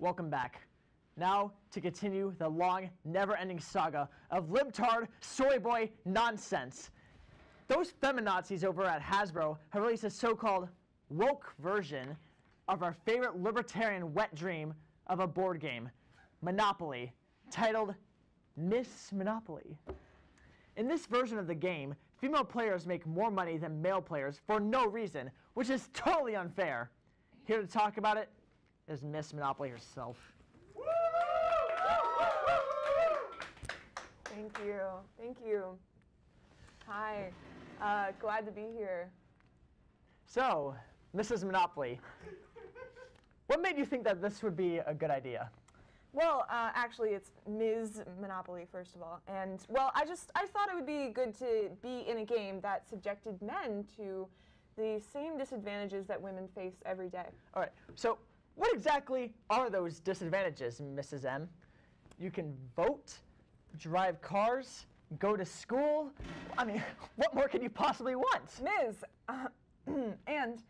Welcome back. Now to continue the long, never-ending saga of libtard, soy boy nonsense. Those feminazis over at Hasbro have released a so-called woke version of our favorite libertarian wet dream of a board game, Monopoly, titled Miss Monopoly. In this version of the game, female players make more money than male players for no reason, which is totally unfair. Here to talk about it is Miss Monopoly herself. Thank you. Thank you. Hi. Glad to be here. So, Mrs. Monopoly, what made you think that this would be a good idea? Well, actually, it's Ms. Monopoly, first of all. And, well, I thought it would be good to be in a game that subjected men to the same disadvantages that women face every day. All right, so what exactly are those disadvantages, Mrs. M? You can vote, drive cars, go to school. I mean, what more could you possibly want? Ms. And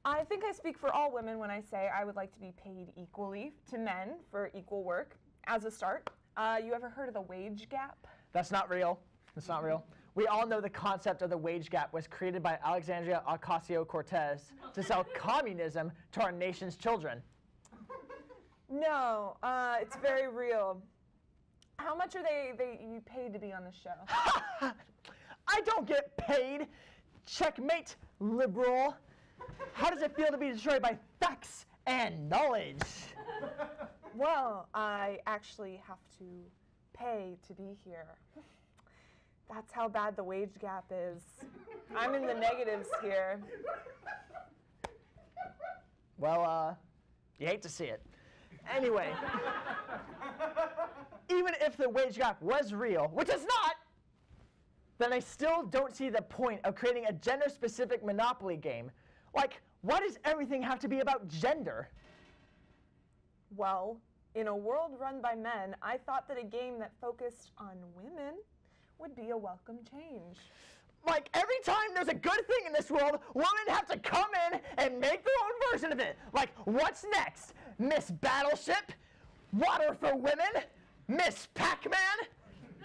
I think I speak for all women when I say I would like to be paid equally to men for equal work. As a start, you ever heard of the wage gap? That's not real. That's not real. We all know the concept of the wage gap was created by Alexandria Ocasio-Cortez to sell communism to our nation's children. No, it's very real. How much are you paid to be on the show? I don't get paid. Checkmate, liberal. How does it feel to be destroyed by facts and knowledge? Well, I actually have to pay to be here. That's how bad the wage gap is. I'm in the negatives here. Well, you hate to see it. Anyway, even if the wage gap was real, which it's not, then I still don't see the point of creating a gender-specific Monopoly game. Like, why does everything have to be about gender? Well, in a world run by men, I thought that a game that focused on women would be a welcome change. Like, every time there's a good thing in this world, women have to come in and make their own version of it. Like, what's next? Miss Battleship? Water for Women? Miss Pac-Man?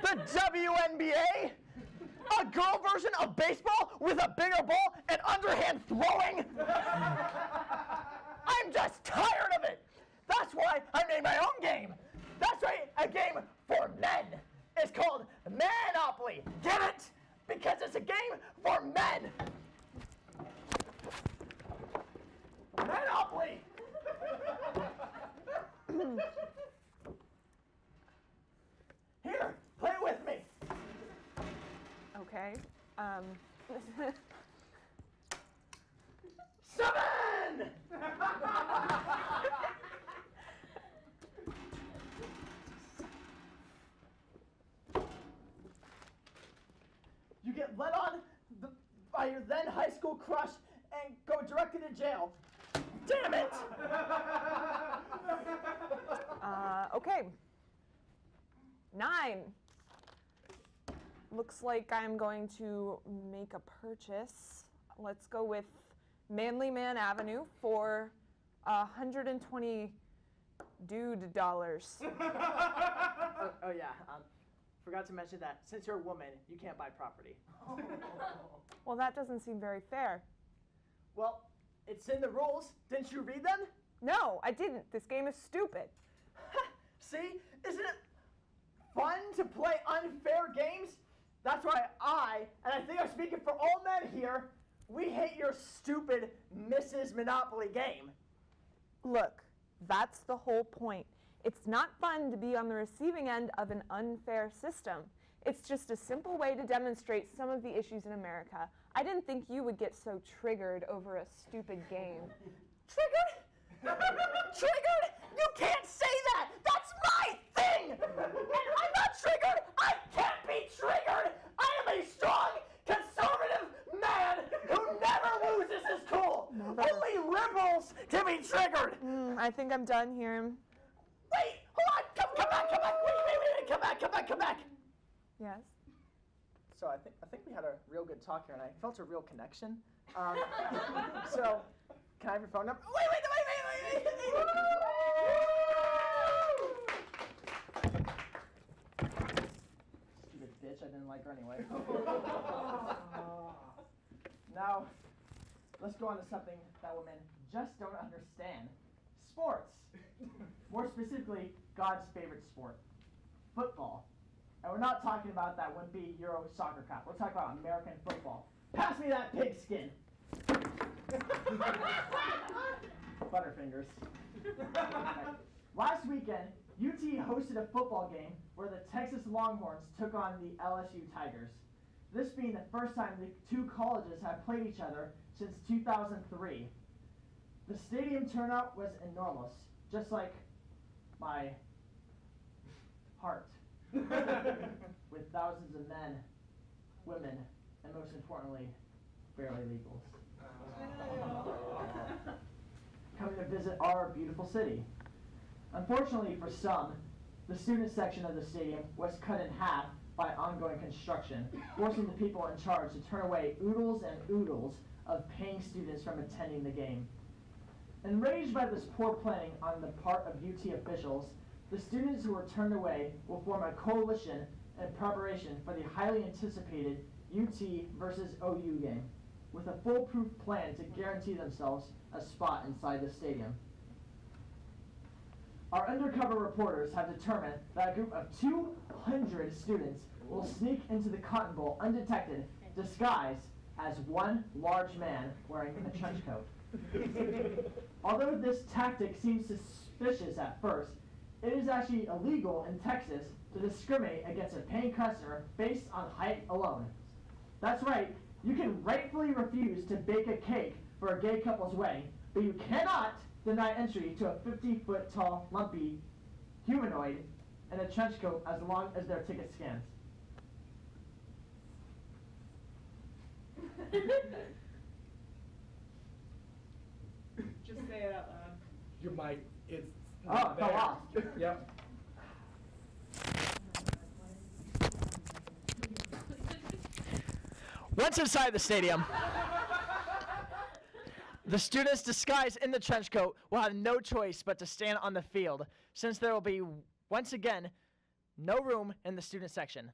The WNBA? A girl version of baseball with a bigger ball and underhand throwing? I'm just tired of it. That's why I made my own game. That's right, a game for men. It's called Monopoly. Get it? Because it's a game for men. Monopoly. Here, play it with me. Okay. 7! You get led on by your then high school crush and go directly to jail. Damn it! Okay. 9. Looks like I'm going to make a purchase. Let's go with Manly Man Avenue for $120 dude dollars. Oh yeah, forgot to mention that since you're a woman, you can't buy property. Well, that doesn't seem very fair. Well, it's in the rules. Didn't you read them? No, I didn't. This game is stupid. See, isn't it fun to play unfair games? That's why and I think I'm speaking for all men here, we hate your stupid Mrs. Monopoly game. Look, that's the whole point. It's not fun to be on the receiving end of an unfair system. It's just a simple way to demonstrate some of the issues in America. I didn't think you would get so triggered over a stupid game. Triggered? Triggered? You can't say that! That's my thing! And I'm not triggered! I can't be triggered! I am a strong, conservative man who never loses his cool! Never. Only liberals can be triggered! I think I'm done here. Wait! Hold on! Come back! Wait! Come back! Yes? So I think we had a real good talk here, and I felt a real connection. So, can I have your phone number? Wait! I didn't like her anyway. Now, let's go on to something that women just don't understand. Sports. More specifically, God's favorite sport, football. And we're not talking about that wimpy Euro soccer crap. We're talking about American football. Pass me that pigskin. Butterfingers. Last weekend, UT hosted a football game where the Texas Longhorns took on the LSU Tigers. This being the first time the two colleges have played each other since 2003. The stadium turnout was enormous, just like my heart, with thousands of men, women, and most importantly, barely legals, coming to visit our beautiful city. Unfortunately for some, the student section of the stadium was cut in half by ongoing construction, forcing the people in charge to turn away oodles and oodles of paying students from attending the game. Enraged by this poor planning on the part of UT officials, the students who were turned away will form a coalition in preparation for the highly anticipated UT versus OU game, with a foolproof plan to guarantee themselves a spot inside the stadium. Our undercover reporters have determined that a group of 200 students will sneak into the Cotton Bowl undetected, disguised as one large man wearing a trench coat. Although this tactic seems suspicious at first, it is actually illegal in Texas to discriminate against a paying customer based on height alone. That's right, you can rightfully refuse to bake a cake for a gay couple's wedding, but you cannot deny entry to a 50-foot tall, lumpy humanoid in a trench coat as long as their ticket scans. Just say it out loud. Your mic, it's Oh, it fell off. Yep. Once inside the stadium, the students disguised in the trench coat will have no choice but to stand on the field, since there will be, once again, no room in the student section.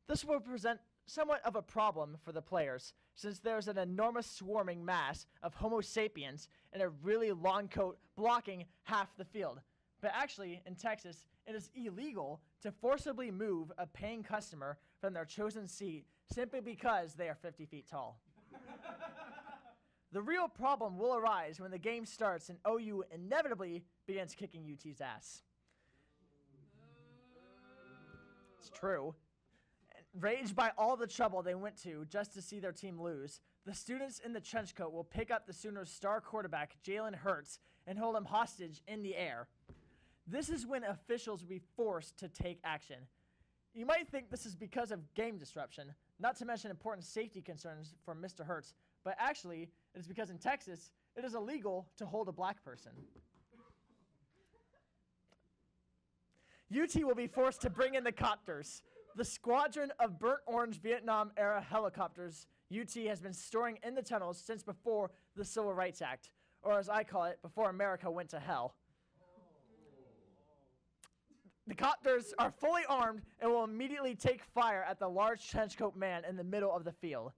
This will present somewhat of a problem for the players, since there's an enormous swarming mass of Homo sapiens in a really long coat blocking half the field. But actually, in Texas, it is illegal to forcibly move a paying customer from their chosen seat simply because they are 50 feet tall. The real problem will arise when the game starts and OU inevitably begins kicking UT's ass. It's true. Enraged by all the trouble they went to just to see their team lose, the students in the trench coat will pick up the Sooners' star quarterback, Jalen Hurts, and hold him hostage in the air. This is when officials will be forced to take action. You might think this is because of game disruption, not to mention important safety concerns for Mr. Hurts, but actually, it is because in Texas, it is illegal to hold a black person. UT will be forced to bring in the copters. The squadron of burnt orange Vietnam-era helicopters UT has been storing in the tunnels since before the Civil Rights Act, or as I call it, before America went to hell. The copters are fully armed and will immediately take fire at the large trenchcoat man in the middle of the field.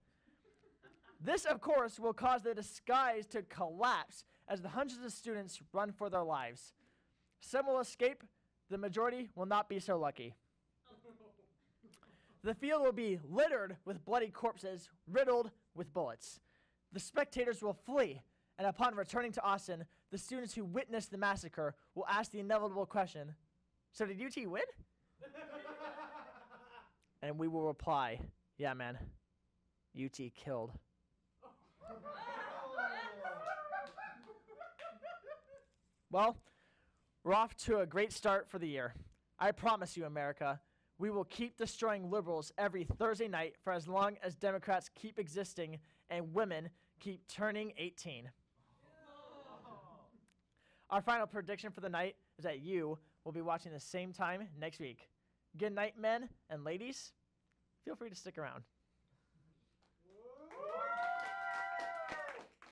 This, of course, will cause the disguise to collapse as the hundreds of students run for their lives. Some will escape, the majority will not be so lucky. The field will be littered with bloody corpses, riddled with bullets. The spectators will flee, and upon returning to Austin, the students who witnessed the massacre will ask the inevitable question, so did UT win? And we will reply, yeah, man, UT killed. Well, we're off to a great start for the year. I promise you, America, we will keep destroying liberals every Thursday night for as long as Democrats keep existing and women keep turning 18. Our final prediction for the night is that you will be watching the same time next week. Good night, men and ladies. Feel free to stick around.